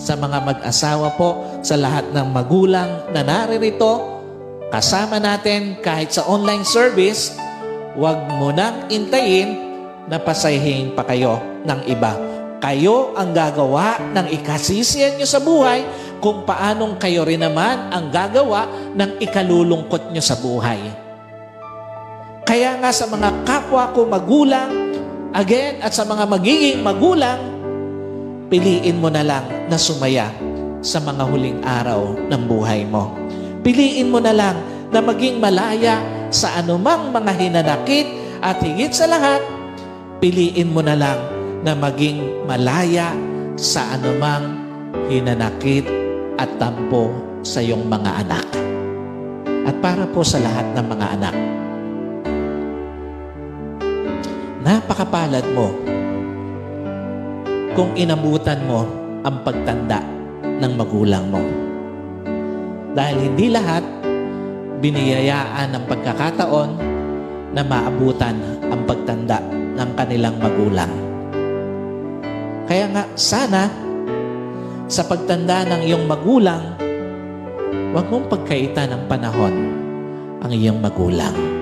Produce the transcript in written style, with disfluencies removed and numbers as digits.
Sa mga mag-asawa po, sa lahat ng magulang na naririto, kasama natin kahit sa online service, huwag mo nang intayin na pasahihin pa kayo ng iba. Kayo ang gagawa ng ikasisiyan nyo sa buhay kung paanong kayo rin naman ang gagawa ng ikalulungkot nyo sa buhay. Kaya nga sa mga kapwa ko magulang, again, at sa mga magiging magulang, piliin mo na lang na sumaya sa mga huling araw ng buhay mo. Piliin mo na lang na maging malaya sa anumang mga hinanakit at higit sa lahat, piliin mo na lang na maging malaya sa anumang hinanakit at tampo sa iyong mga anak. At para po sa lahat ng mga anak, napakapalad mo kung inabutan mo ang pagtanda ng magulang mo. Dahil hindi lahat biniyayaan ng pagkakataon na maabutan ang pagtanda ng kanilang magulang. Kaya nga, sana sa pagtanda ng iyong magulang, huwag mong pagkaitan ng panahon ang iyong magulang.